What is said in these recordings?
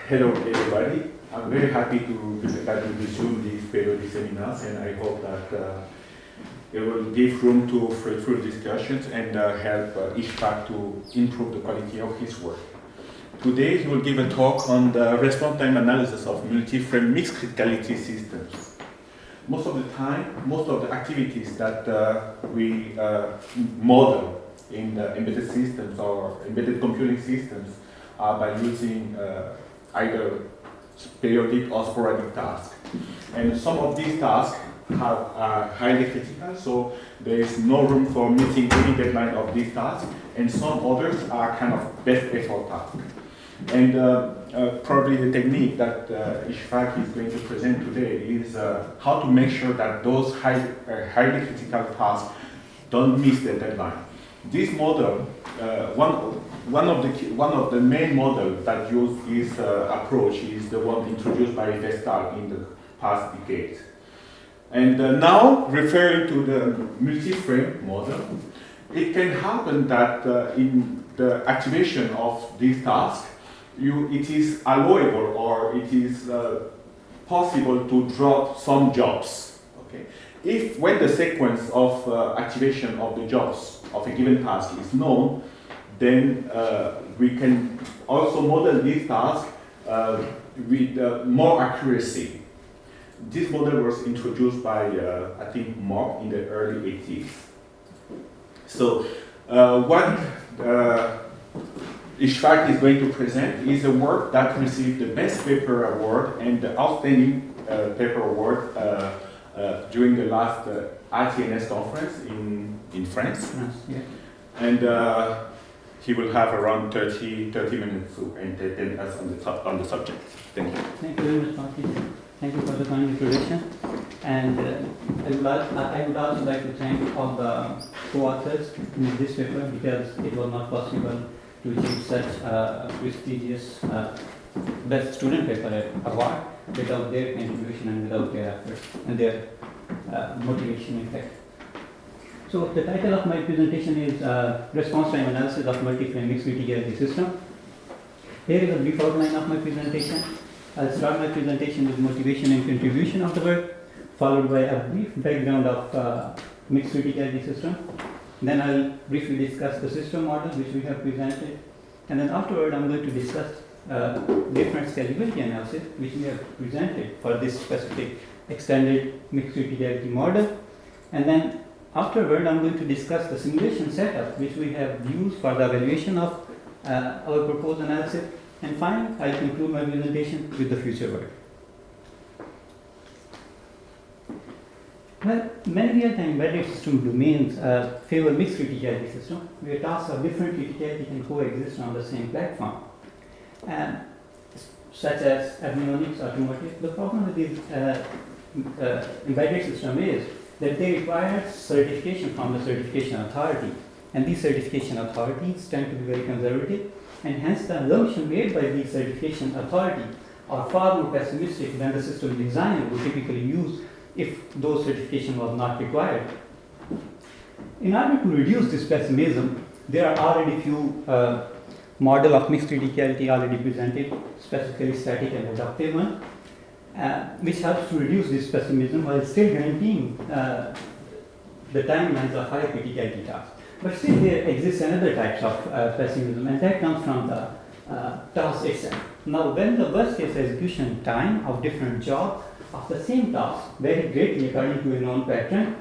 Hello everybody. I'm very happy to resume these periodic seminars, and I hope that it will give room to fruitful discussions and help Ishfaq to improve the quality of his work. Today he will give a talk on the response time analysis of multi-frame mixed-criticality systems. Most of the time, most of the activities that we model in the embedded systems or embedded computing systems are by using either periodic or sporadic tasks. And some of these tasks are highly critical, so there is no room for meeting any deadline of these tasks, and some others are kind of best effort tasks. And probably the technique that Ishfaq is going to present today is how to make sure that those highly critical tasks don't miss the deadline. This model, one of the main models that use this approach is the one introduced by Vestal in the past decades. And now, referring to the multi-frame model, it can happen that in the activation of this task, it is allowable or it is possible to drop some jobs. Okay? If when the sequence of activation of the jobs of a given task is known, then we can also model this task with more accuracy. This model was introduced by, I think, Mock in the early 80s. So what Ishfaq is going to present is a work that received the Best Paper Award and the Outstanding Paper Award during the last ITNS conference in France. Yeah. And he will have around 30 minutes to entertain us on the subject. Thank you. Thank you very much, Martin. Thank you for the kind introduction. And I would also like to thank all the co-authors in this paper, because it was not possible to achieve such prestigious Best Student Paper Award without their contribution and without their efforts and their motivation, in fact. So the title of my presentation is Response Time Analysis of Multi-Frame Mixed-Criticality System. Here is a brief outline of my presentation. I'll start my presentation with motivation and contribution of the work, followed by a brief background of mixed-criticality system. Then I'll briefly discuss the system model which we have presented, and then afterward I'm going to discuss different schedulability analysis which we have presented for this specific extended mixed-criticality model. And then afterward I'm going to discuss the simulation setup which we have used for the evaluation of our proposed analysis. And finally, I'll conclude my presentation with the future work. Well, many real-time embedded system domains favor mixed criticality system, where tasks of different criticality can coexist on the same platform, such as avionics, automotive. The problem with these embedded system is that they require certification from the certification authority, and these certification authorities tend to be very conservative, and hence the assumption made by the certification authority are far more pessimistic than the system designer would typically use if those certification was not required. In order to reduce this pessimism, there are already few model of mixed criticality already presented, specifically static and adaptive one, which helps to reduce this pessimism while still guaranteeing the timelines of high criticality tasks. But still there exists another types of pessimism, and that comes from the task itself. Now, when the worst case execution time of different jobs of the same task vary greatly according to a known pattern,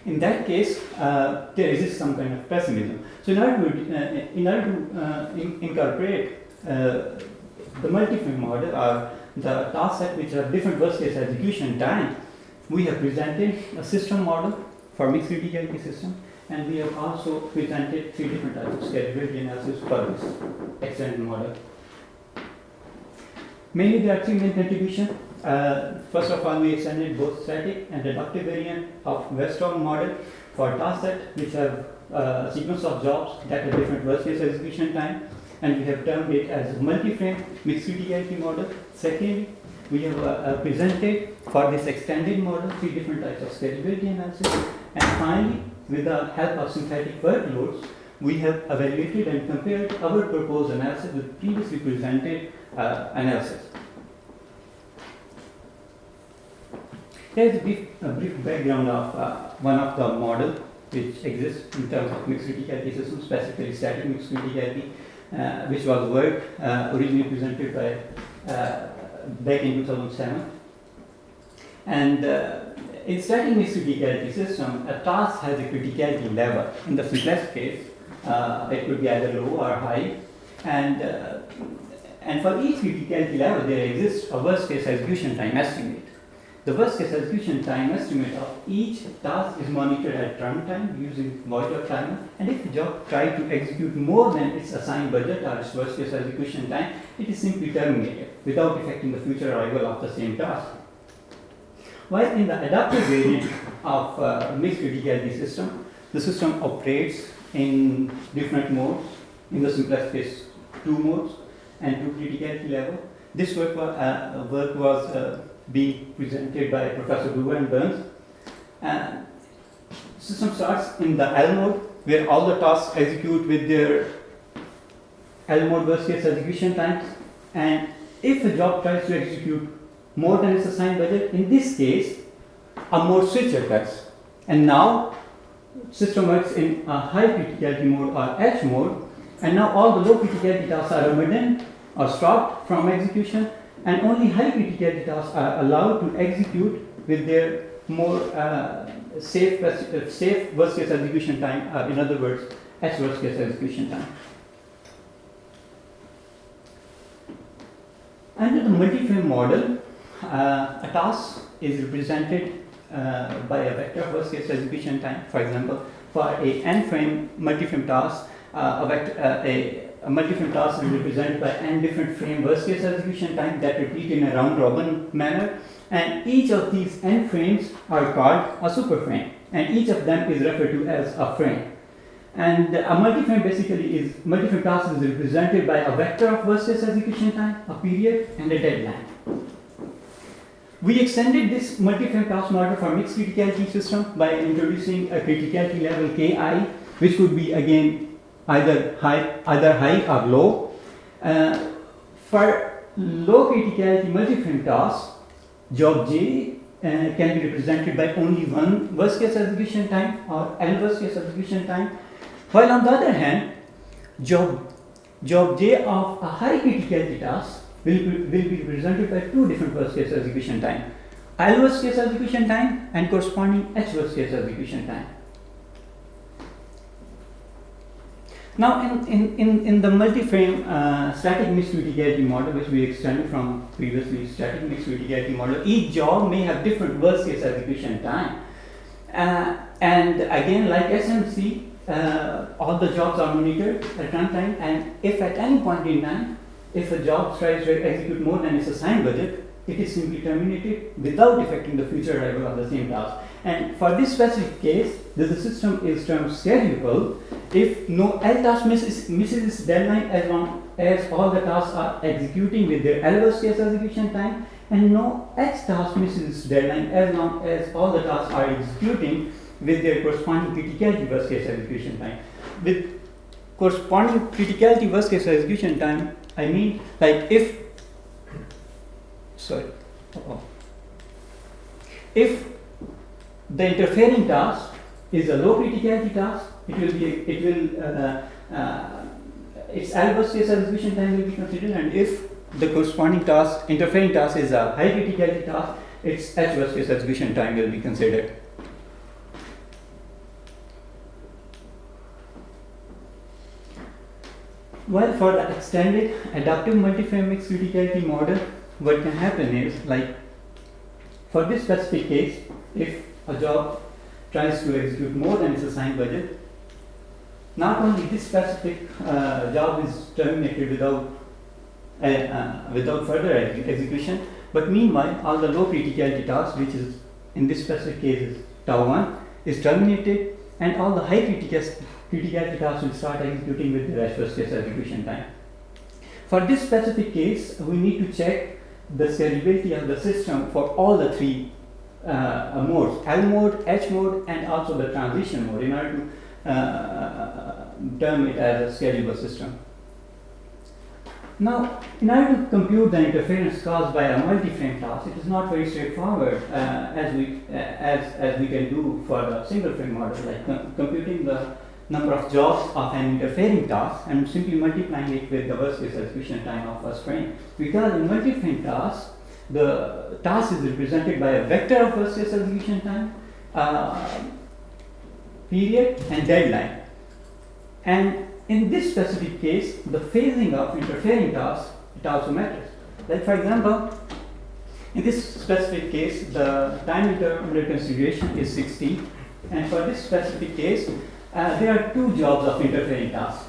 in that case there exists some kind of pessimism. So in order to incorporate the multi-frame model or the task set which have different worst case execution time, we have presented a system model for mixed criticality system. And we have also presented 3 different types of schedulability analysis for this extended model. Mainly there are 3 main contributions. First of all, we extended both static and adaptive variant of Vestal model for task set which have a sequence of jobs that have different worst case execution time, and we have termed it as a multi-frame mixed criticality model. Secondly, we have presented for this extended model 3 different types of schedulability analysis. And finally, with the help of synthetic workloads, we have evaluated and compared our proposed analysis with previously presented analysis. Here is a brief background of one of the models which exists in terms of mixed criticality systems, specifically static mixed criticality, which was work originally presented by back in 2007. And in static mixed criticality system, a task has a criticality level. In the simplest case, it could be either low or high, and for each criticality level, there exists a worst case execution time estimate. The worst case execution time estimate of each task is monitored at runtime using void timer, and if the job tries to execute more than its assigned budget or its worst case execution time, it is simply terminated without affecting the future arrival of the same task. While in the adaptive variant of mixed criticality system, the system operates in different modes. In the simplest case, 2 modes and 2 criticality level. This work was being presented by Professor Brewer and Burns. System starts in the L mode, where all the tasks execute with their L mode worst case execution times, and if a job tries to execute more than its assigned budget, in this case, a mode switch occurs. And now, system works in a high criticality mode or H mode, and now all the low criticality tasks are omitted or stopped from execution, and only high criticality tasks are allowed to execute with their more safe worst case execution time, in other words, H worst case execution time. Under the multiframe model, a task is represented by a vector of worst case execution time. For example, for a n-frame multiframe task, a multiframe task is represented by n different frame worst case execution time that repeat in a round robin manner, and each of these n frames are called a superframe, and each of them is referred to as a frame. And a multiframe multiframe task is represented by a vector of worst case execution time, a period, and a deadline. We extended this multiframe task model for mixed criticality system by introducing a criticality level Ki, which could be again either high or low. For low criticality multiframe tasks, job J can be represented by only one worst case execution time or L worst case execution time, while on the other hand, job J of a high criticality task will be represented by 2 different worst case execution time, L worst case execution time and corresponding H worst case execution time. Now, in the multi-frame static mixed-criticality model, which we extended from previously static mixed-criticality model, each job may have different worst-case execution time. And again, like SMC, all the jobs are monitored at runtime, and if at any point in time, if a job tries to execute more than its assigned budget, it is simply terminated without affecting the future arrival of the same task. And for this specific case, the system is termed schedulable if no L task misses its deadline as long as all the tasks are executing with their L worst case execution time, and no H task misses its deadline as long as all the tasks are executing with their corresponding criticality worst case execution time. With corresponding criticality worst case execution time, I mean like if the interfering task is a low criticality task, its L worst case execution time will be considered, and if the corresponding task, interfering task, is a high criticality task, its H worst case execution time will be considered. Well, for the extended adaptive multi-frame mixed criticality model, what can happen is, like for this specific case, if a job tries to execute more than its assigned budget, not only this specific job is terminated without further execution, but meanwhile all the low criticality tasks, which is in this specific case is tau 1, is terminated, and all the high criticality tasks will start executing with their H worst case execution time. For this specific case, we need to check the schedulability of the system for all the 3 modes, L mode, H mode, and also the transition mode, in order to term it as a schedulable system. Now, in order to compute the interference caused by a multi-frame task, it is not very straightforward as we can do for the single frame model, like computing the number of jobs of an interfering task and simply multiplying it with the worst case execution time of first frame. Because in multi-frame tasks, the task is represented by a vector of worst case execution time, period, and deadline. And in this specific case, the phasing of interfering tasks, it also matters. Like for example, in this specific case, the time interval under consideration is 60, and for this specific case, there are 2 jobs of interfering tasks.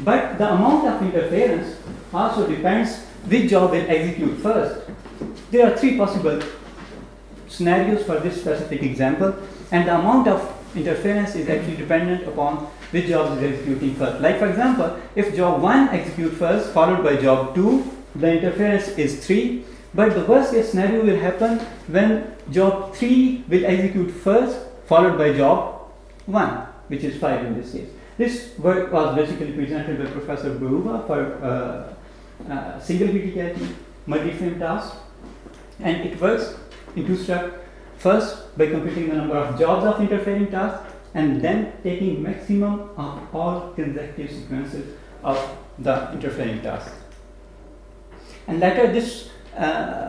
But the amount of interference also depends which job will execute first. There are 3 possible scenarios for this specific example, and the amount of interference is actually dependent upon which job is executing first. Like for example, if job 1 executes first followed by job 2, the interference is 3, but the worst case scenario will happen when job 3 will execute first followed by job 1, which is 5 in this case. This work was basically presented by Professor Baruba for single criticality multi-frame task, and it works in 2 steps. First, by computing the number of jobs of interfering tasks, and then taking maximum of all consecutive sequences of the interfering task. And later, this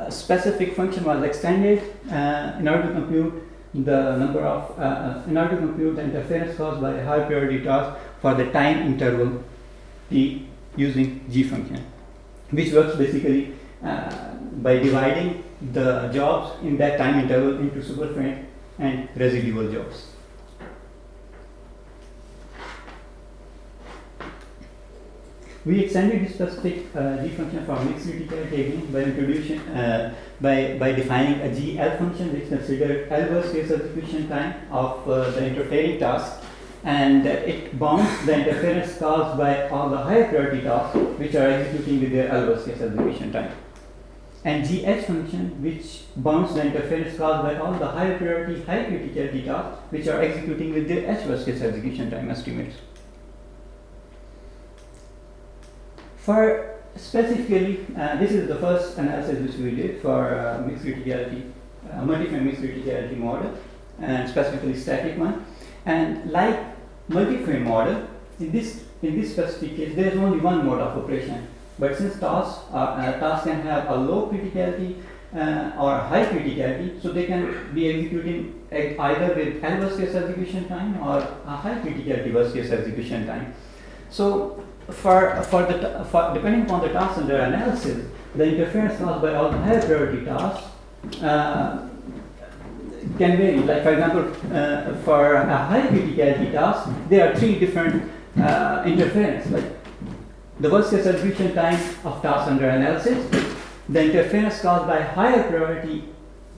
specific function was extended in order to compute the number of in order to compute the interference caused by a high priority task for the time interval t using g function, which works basically by dividing the jobs in that time interval into superframe and residual jobs. We extended this specific g function for mixed criticality again by introducing by defining a GL function which considers L worst case execution time of the interfering task, and it bounds the interference caused by all the higher priority tasks which are executing with their L worst case execution time, and GH function which bounds the interference caused by all the higher priority high criticality tasks which are executing with their H worst case execution time estimates. For specifically, this is the first analysis which we did for mixed criticality, multi-frame mixed criticality model, and specifically static one. And like multi-frame model, in this specific case, there is only one mode of operation. But since tasks can have a low criticality or high criticality, so they can be executing either with L worst case execution time or a high criticality worst case execution time. So depending upon the task under analysis, the interference caused by all the higher priority tasks can vary. Like for example, for a high criticality task, there are 3 different interference. Like the worst case execution time of task under analysis, the interference caused by higher priority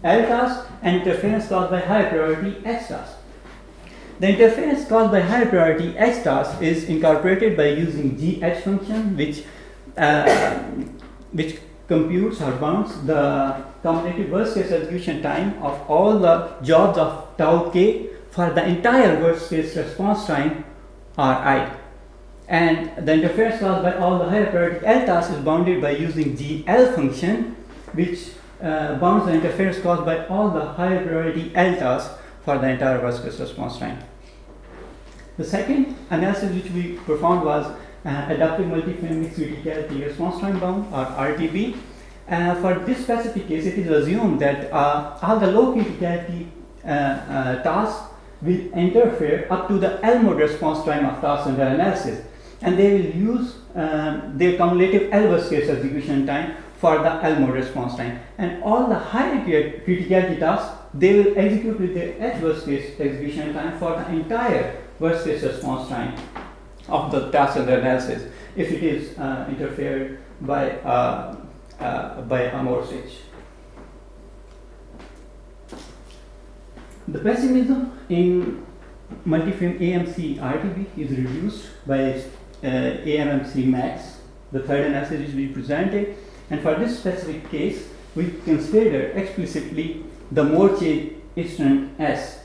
L task, and interference caused by higher priority X task. The interference caused by higher priority X task is incorporated by using GH function, which computes or bounds the cumulative worst case execution time of all the jobs of tau k for the entire worst case response time Ri. And the interference caused by all the higher priority L tasks is bounded by using GL function, which bounds the interference caused by all the higher priority L tasks for the entire worst case response time. The second analysis which we performed was adaptive multiframe mixed criticality response time bound, or RTB. For this specific case, it is assumed that all the low criticality tasks will interfere up to the L mode response time of tasks under analysis, and they will use their cumulative L worst case execution time for the L mode response time, and all the high criticality tasks they will execute with their H worst case execution time for the entire worst case response time of the task under analysis if it is interfered by a more switch. The pessimism in multiframe AMC-rtb is reduced by AMC-max, the third analysis which we presented, and for this specific case we consider explicitly the Morche instant S.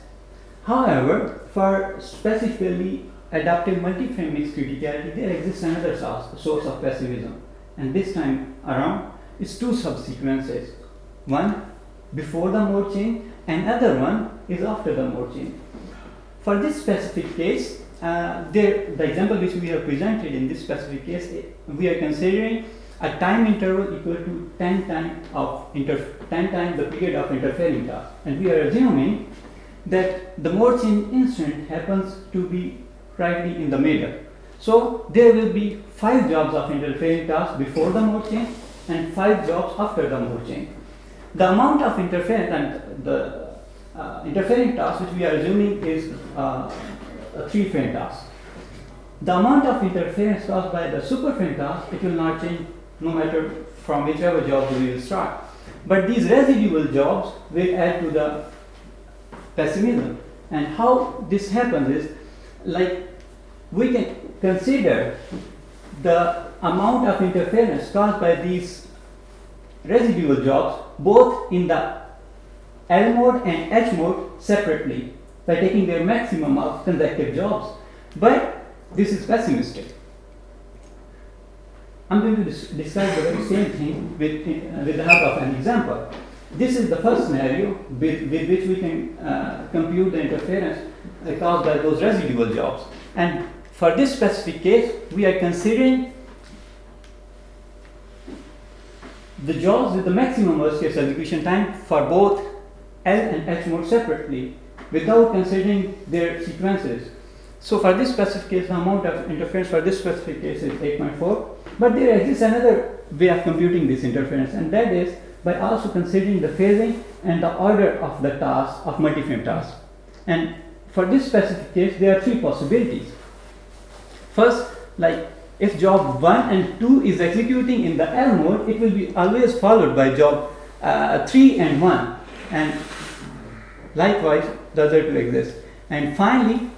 However, for specifically adaptive multiframe mixed criticality, there exists another source of pessimism. And this time around, it's two subsequences. One before the mode change, and other one is after the mode change. For this specific case, the example which we have presented in this specific case, we are considering a time interval equal to 10 times the period of interfering task. And we are assuming that the mode change instant happens to be rightly in the middle. So there will be 5 jobs of interfering task before the mode change and 5 jobs after the mode change. The amount of interference and the interfering task which we are assuming is a 3-frame task. The amount of interference caused by the superframe task, it will not change no matter from whichever job we will start. But these residual jobs will add to the pessimism. And how this happens is, like, we can consider the amount of interference caused by these residual jobs both in the L mode and H mode separately by taking their maximum of consecutive jobs. But this is pessimistic. I'm going to describe the very same thing with the help of an example. This is the first scenario with which we can compute the interference caused by those residual jobs. And for this specific case, we are considering the jobs with the maximum worst case execution time for both L and H mode separately without considering their sequences. So for this specific case, the amount of interference for this specific case is 8.4. But there exists another way of computing this interference, and that is by also considering the phasing and the order of the tasks, of multiframe tasks. And for this specific case, there are 3 possibilities. First, like if job 1 and 2 is executing in the L mode, it will be always followed by job 3 and 1. And likewise, the other 2 exist. And finally,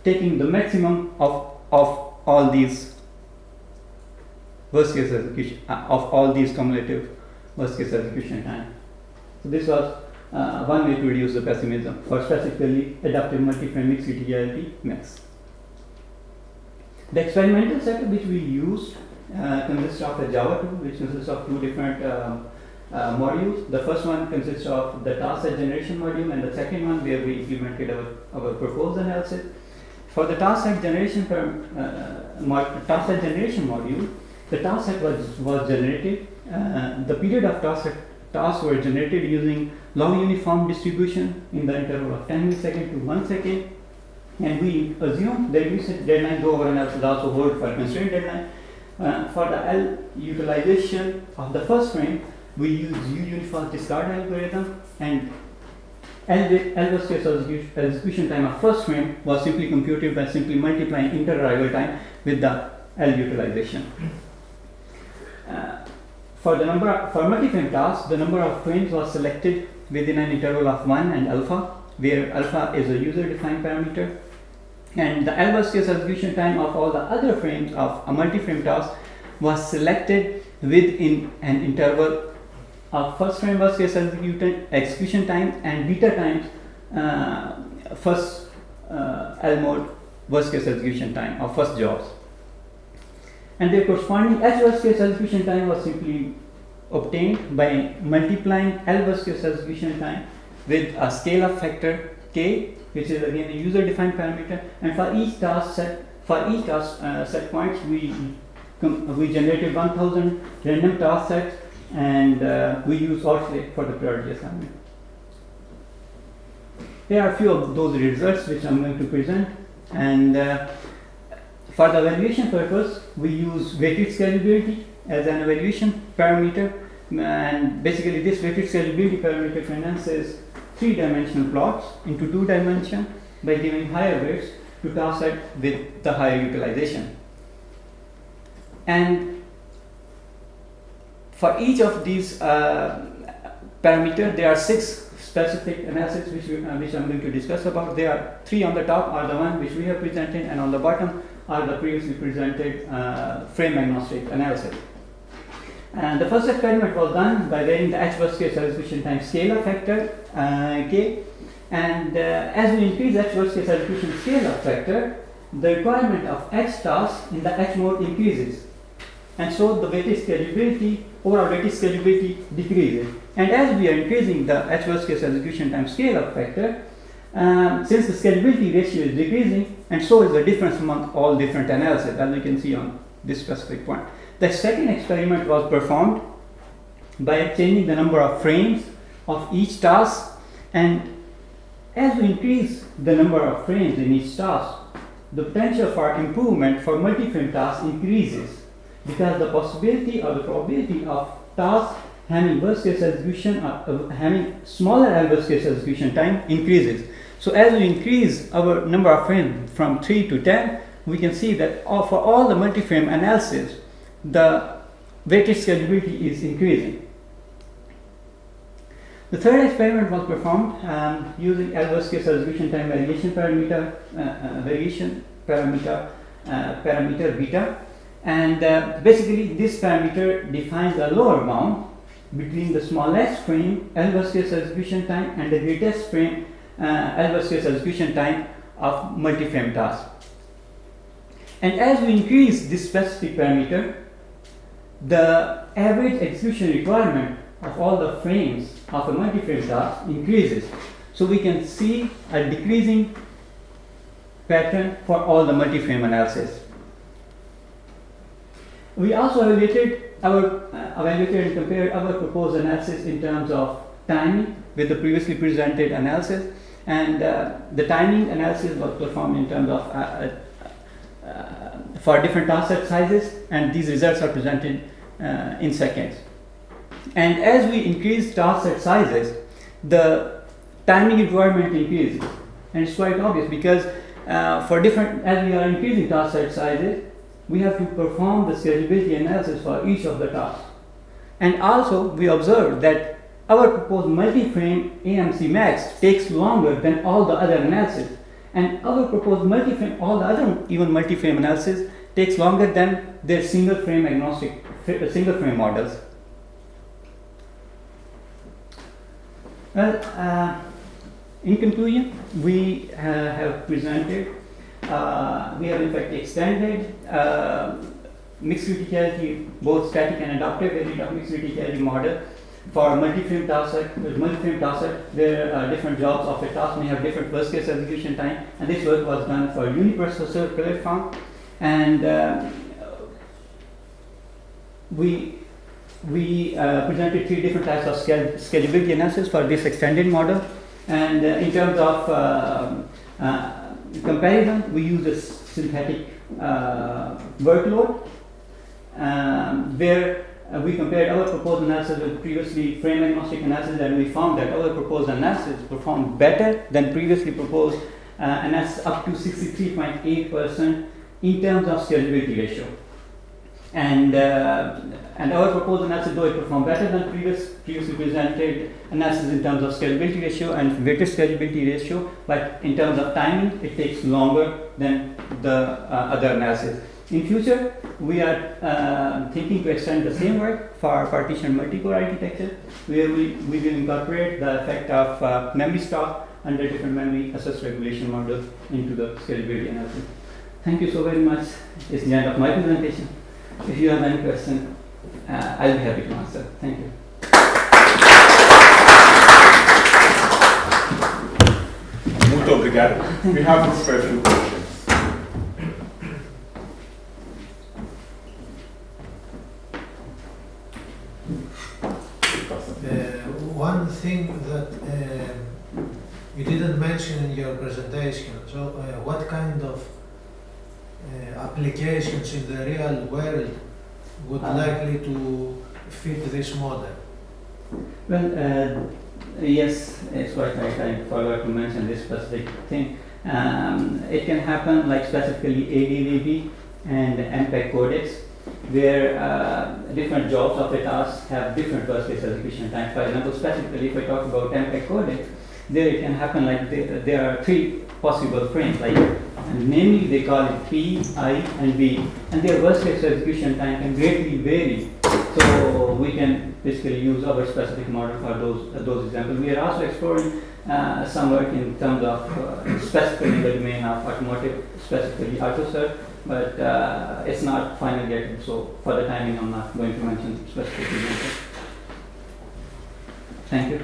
taking the maximum of all these worst case execution, of all these cumulative worst case execution time. So this was one way to reduce the pessimism for specifically adaptive multiframe mixed criticality mix. The experimental setup which we used consists of a Java tool which consists of 2 different modules. The first one consists of the task set generation module, and the second one where we implemented our proposed analysis. For the task set generation module, the task set was generated. The period of tasks were generated using long uniform distribution in the interval of 10 milliseconds to 1 second. And we assume the implicit deadline over analysis also hold for constraint deadline. For the L utilization of the first frame, we use U-uniform discard algorithm, and L worst case execution time of first frame was simply computed by simply multiplying inter-arrival time with the L utilization. For multiframe tasks, the number of frames was selected within an interval of 1 and alpha, where alpha is a user-defined parameter. And the L worst case execution time of all the other frames of a multiframe task was selected within an interval of first frame worst case execution time and beta times first L mode worst case execution time of first jobs. And their corresponding H worst case execution time was simply obtained by multiplying L worst case execution time with a scale-up factor k, which is again a user-defined parameter. And for each task set points, we generated 1000 random task sets, and we use oscillate for the priority assignment. There are a few of those results which I'm going to present, and for the evaluation purpose, we use weighted schedulability as an evaluation parameter, and basically this weighted schedulability parameter condenses 3-dimensional plots into 2 dimensions by giving higher weights to task set with the higher utilization. And for each of these parameters, there are 6 specific analyses which I'm going to discuss about. There are 3 on the top are the one which we have presented, and on the bottom are the previously presented frame agnostic analysis. And the first experiment was done by varying the H worst case execution time scalar factor k And as we increase H worst case execution scale-up factor, the requirement of H tasks in the H mode increases. And so the weighted scalability, overall weighted scalability decreases. And as we are increasing the H worst case execution time scale-up factor, since the scalability ratio is decreasing, and so is the difference among all different analyses, as you can see on this specific point. The second experiment was performed by changing the number of frames of each task, and as we increase the number of frames in each task, the potential for improvement for multi-frame tasks increases, because the possibility or the probability of tasks having worst case execution or having smaller worst case execution time increases. So as we increase our number of frames from 3 to 10, we can see that for all the multi-frame analysis, the weighted scalability is increasing. The third experiment was performed using worst case execution time variation parameter, parameter beta, and basically this parameter defines a lower bound between the smallest frame worst case execution time and the greatest frame worst case execution time of multi-frame tasks. And as we increase this specific parameter, the average execution requirement of all the frames of a multi-frame task increases. So we can see a decreasing pattern for all the multi-frame analysis. We also evaluated and compared our proposed analysis in terms of timing with the previously presented analysis, and the timing analysis was performed in terms of for different task set sizes, and these results are presented in seconds. And as we increase task set sizes, the timing requirement increases, and it's quite obvious because as we are increasing task set sizes, we have to perform the schedulability analysis for each of the tasks. And also, we observed that our proposed multi-frame AMC-max takes longer than all the other analysis, and our proposed multi-frame, all the other even multi-frame analysis takes longer than their single-frame agnostic, single-frame models. Well, in conclusion, we have presented, we have in fact extended mixed criticality, both static and adaptive variant of mixed criticality model for multi-frame task set. With multi-frame task set, there are different jobs of a task may have different worst case execution time, and this work was done for universal circular form. And we presented 3 different types of schedulability analysis for this extended model. And in terms of comparison, we use a synthetic workload where we compared our proposed analysis with previously frame agnostic analysis, and we found that our proposed analysis performed better than previously proposed analysis, up to 63.8% in terms of scalability ratio. And our proposed analysis, though it performed better than previously presented analysis in terms of scalability ratio and weighted scalability ratio, but in terms of timing, it takes longer than the other analysis. In future, we are thinking to extend the same work for partition multi-core architecture, where we will incorporate the effect of memory stock under different memory access regulation models into the scalability analysis. Thank you so very much. It's the end of my presentation. If you have any question, I'll be happy to answer. Thank you. Muito obrigado. We have room for a few questions. One thing that you didn't mention in your presentation, so what kind of applications in the real world would likely to fit this model? Well, yes, it's quite right. I forgot to mention this specific thing. It can happen like specifically ADVB and MPEG codecs, where different jobs of a task have different worst case execution time. For example, specifically if I talk about MPEG codec, there it can happen like there are 3 possible frames, like, and namely they call it P, I, and B, and their worst case execution time can greatly vary. So we can basically use our specific model for those examples. We are also exploring some work in terms of specifically in the domain of automotive, specifically AutoCert, but it's not final yet, so for the timing I'm not going to mention specifically. Thank you.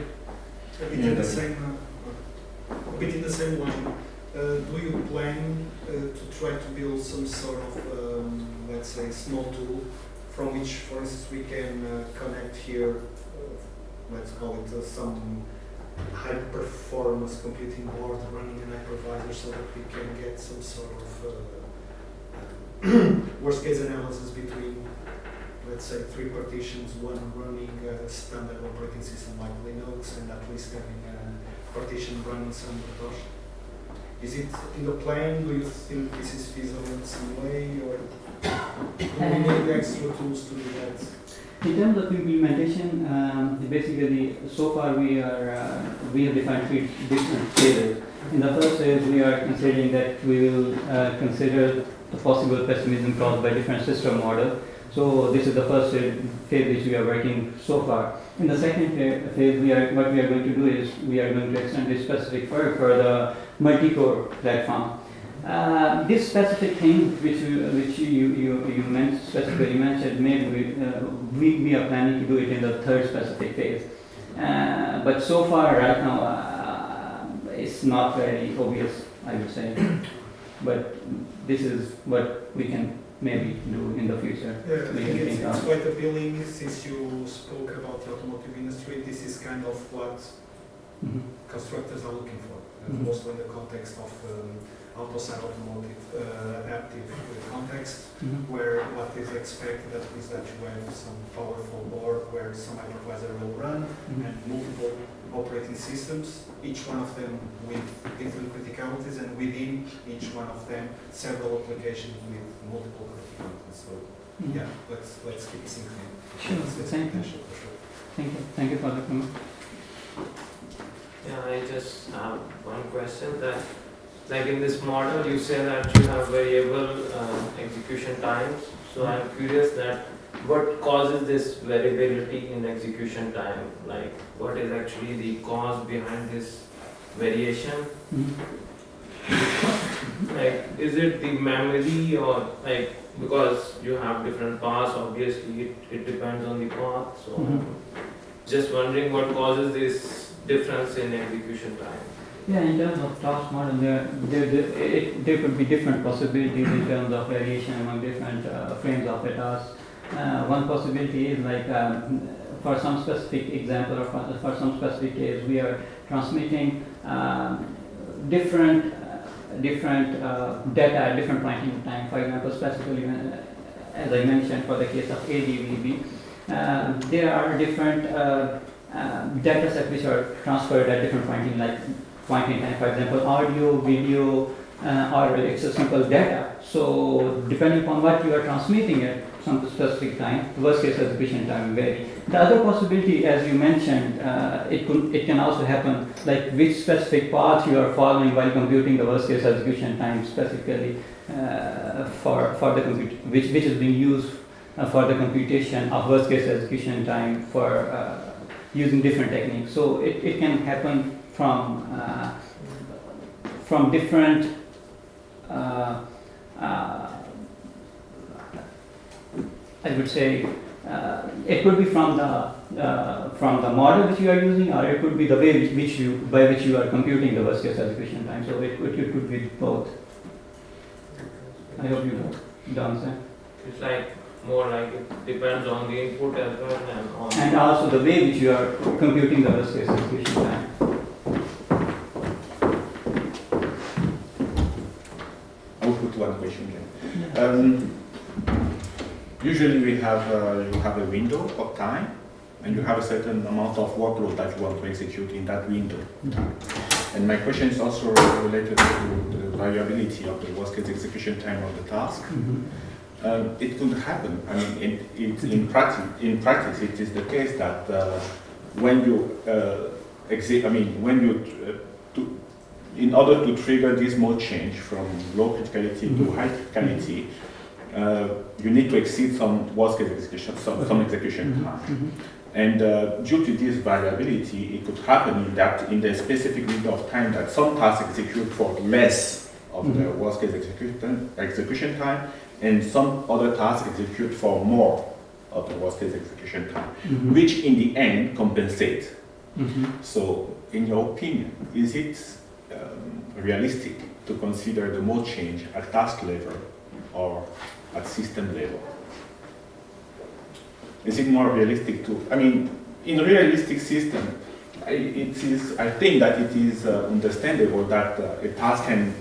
A bit in the same line, do you plan to try to build some sort of, let's say, small tool from which, for instance, we can connect here, let's call it some high performance computing board running an hypervisor so that we can get some sort of worst case analysis between, let's say, 3 partitions, one running a standard operating system like Linux and at least having a partition running some Torch? Is it in the plan? Do you think this is feasible in some way, or do we need extra tools to do that? In terms of implementation, basically, so far we have defined 3 different phases. In the first phase, we are considering that we will consider the possible pessimism caused by different system models. So this is the first phase which we are working so far. In the second phase, what we are going to do is we are going to extend this specific work for the multi-core platform. This specific thing which you specifically mentioned, maybe we are planning to do it in the third specific phase. But so far, right now, it's not very obvious, I would say. But this is what we can maybe do in the future. Yeah, I think it's quite appealing since you spoke about the automotive industry. This is kind of what constructors are looking for, mostly in the context of outside automotive adaptive context, where what is expected is that you have some powerful board where some hypervisor will run and multiple operating systems, each one of them with different criticalities, and within each one of them several applications with multiple criticalities. So yeah, let's keep it syncing. Sure. Thank you. Thank you. Thank you for the comment. Yeah, I just have one question that, like in this model, you say that you have variable execution times. So I'm curious that what causes this variability in execution time? Like, what is actually the cause behind this variation? Like, is it the memory, or like, because you have different paths, obviously it depends on the path. So just wondering what causes this difference in execution time. Yeah, in terms of task model, there could be different possibilities in terms of variation among different frames of a task. One possibility is like for some specific example or for some specific case, we are transmitting different data at different points in time. For example, specifically, as I mentioned, for the case of ADVB, there are different data sets which are transferred at different point in time. For example, audio, video, or it's a simple data. So depending upon what you are transmitting at some specific time, worst case execution time vary. The other possibility, as you mentioned, it can also happen like which specific path you are following while computing the worst case execution time specifically for the compute, which is being used for the computation of worst case execution time for using different techniques. So it can happen from different I would say it could be from the model which you are using, or it could be the way by which you are computing the worst case execution time. So it could be both. I hope you understand. It's like more like it depends on the input as well and also the way which you are computing the worst case execution time. I will put one question here. Usually we have you have a window of time, and you have a certain amount of workload that you want to execute in that window. And my question is also related to the variability of the worst case execution time of the task. It could happen. I mean, in practice, it is the case that when you in order to trigger this mode change from low criticality to high criticality, you need to exceed some worst case execution, some execution time. And due to this variability, it could happen in that in the specific window of time that some tasks execute for less of the worst case execution time, and some other tasks execute for more of the worst case execution time, which in the end compensate. So, in your opinion, is it realistic to consider the mode change at task level or at system level? Is it more realistic to, I mean, in a realistic system, I think that it is understandable that a task can,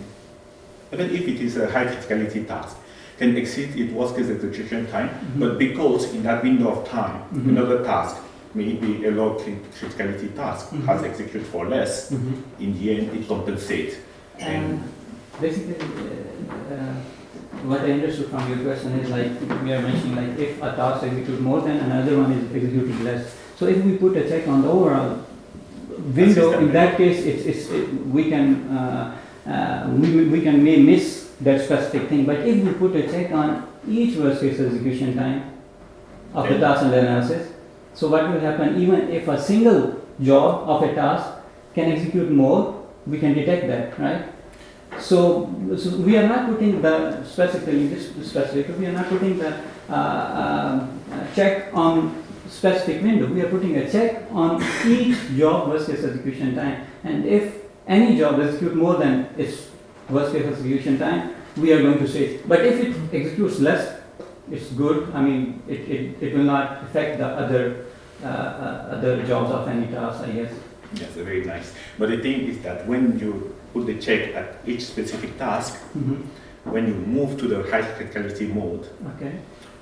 even if it is a high criticality task, can exceed its worst case execution time, but because in that window of time, another task, maybe a low criticality task, has executed for less, in the end it compensates. And basically, what I understood from your question is like, we are mentioning like if a task executes more than another one is executing less. So if we put a check on the overall window, in that case, we may miss that specific thing. But if we put a check on each worst case execution time of the task and the analysis, so what will happen, even if a single job of a task can execute more, we can detect that, right? So we are not putting the specifically we are not putting the check on specific window. We are putting a check on each job worst case execution time, and if any job executes more than its worst case execution time, we are going to switch. But if it executes less, it's good. I mean, it will not affect the other jobs of any task, I guess. Yes, very nice. But the thing is that when you put the check at each specific task, when you move to the high criticality mode,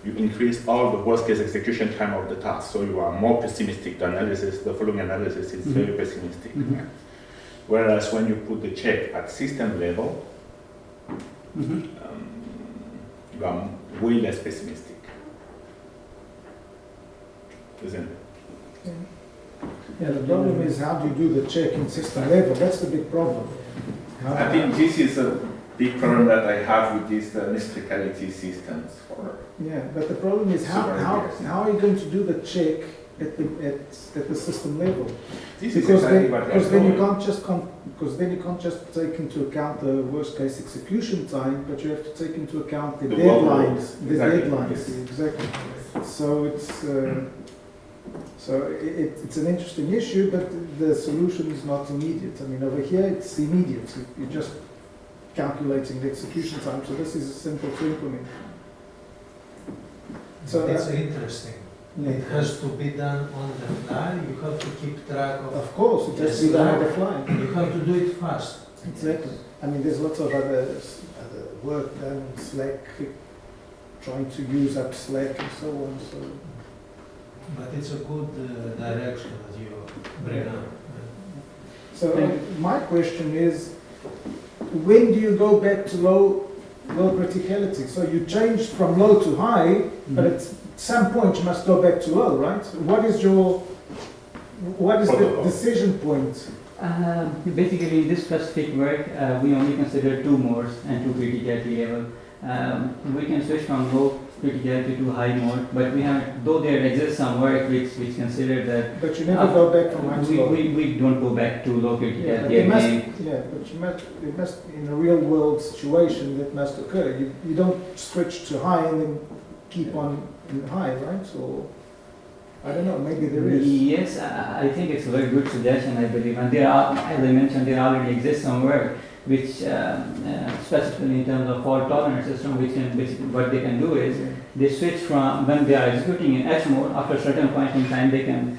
you increase all the worst case execution time of the task. So you are more pessimistic. The following analysis is very pessimistic. Right? Whereas when you put the check at system level, you are way less pessimistic. Isn't it? Yeah, the problem is how do you do the check in system level? That's the big problem. I think this is a big problem that I have with these mixed-criticality systems. Yeah, but the problem is how are you going to do the check at the system level? Because then you can't just take into account the worst case execution time, but you have to take into account the deadlines. Exactly. So it's an interesting issue, but the solution is not immediate. I mean, over here it's immediate. You're just calculating the execution time, so this is simple to implement. So that's interesting. Yeah. It has to be done on the fly. You have to keep track of. Of course, it has to be done on the fly. You have to do it fast. Exactly. I mean, there's lots of other work done in Slack, trying to use up Slack and so on. So. But it's a good direction that you bring up. So my question is, when do you go back to low criticality? So you changed from low to high, but at some point you must go back to low, right? What is the decision point? Basically, in this specific work, we only consider two modes and two criticality level. We can switch from low criticality to high mode, but we have, though there exists some work which consider that. But you never go back from high to low. We don't go back to low criticality But again. it must, in a real world situation, that must occur. You don't switch to high and then keep on in high, right? So I don't know, maybe there is. Yes, I think it's a very good suggestion, I believe. And there are, as I mentioned, there already exists some work which specifically in terms of fault tolerant system, which can basically, what they can do is they switch from, when they are executing in H mode, after a certain point in time they can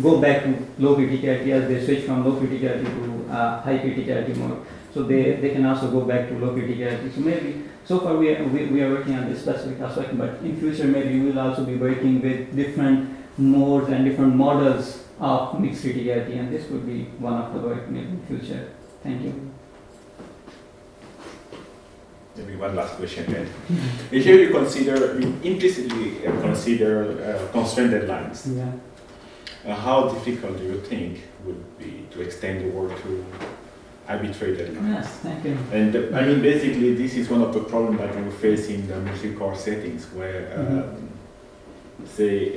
go back to low criticality as they switch from low criticality to high criticality mode. So they can also go back to low criticality. So maybe, so far we are working on this specific aspect, but in future maybe we will also be working with different modes and different models of mixed criticality, and this could be one of the work maybe in future. Thank you. Maybe one last question then. Here you implicitly consider constraint deadlines. Yeah. How difficult do you think would be to extend the work to arbitrary deadlines? Yes, thank you. And I mean, basically, this is one of the problems that you face in the multi-core settings, where, say,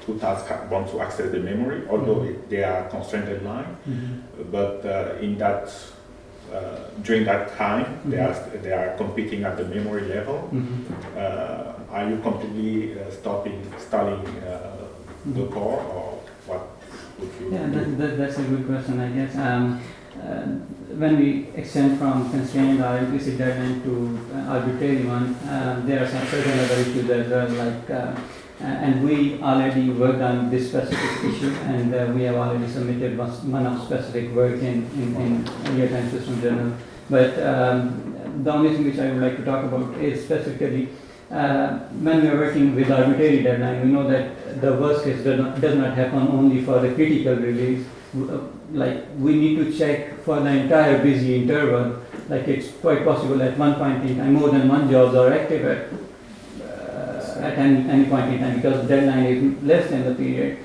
to two tasks want to access the memory, although they are constrained deadline. But in that during that time, they are competing at the memory level. Are you completely stalling the core, or what would you do? That's a good question, I guess. When we extend from constrained or implicit deadline to arbitrary one, there are some certain other issues as well, like and we already worked on this specific issue, and we have already submitted one of specific work in real-time system journal. But the only thing which I would like to talk about is specifically when we are working with arbitrary deadline, we know that the worst case does not happen only for the critical release. Like we need to check for the entire busy interval. Like it's quite possible at one point in time more than one jobs are active at any point in time, because the deadline is less than the period.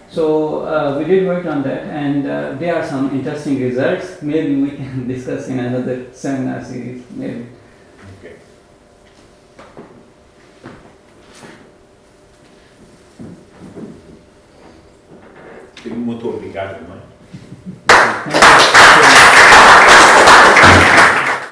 So we did work on that, and there are some interesting results. Maybe we can discuss in another seminar series. Maybe. Okay. Molto obrigado, não é?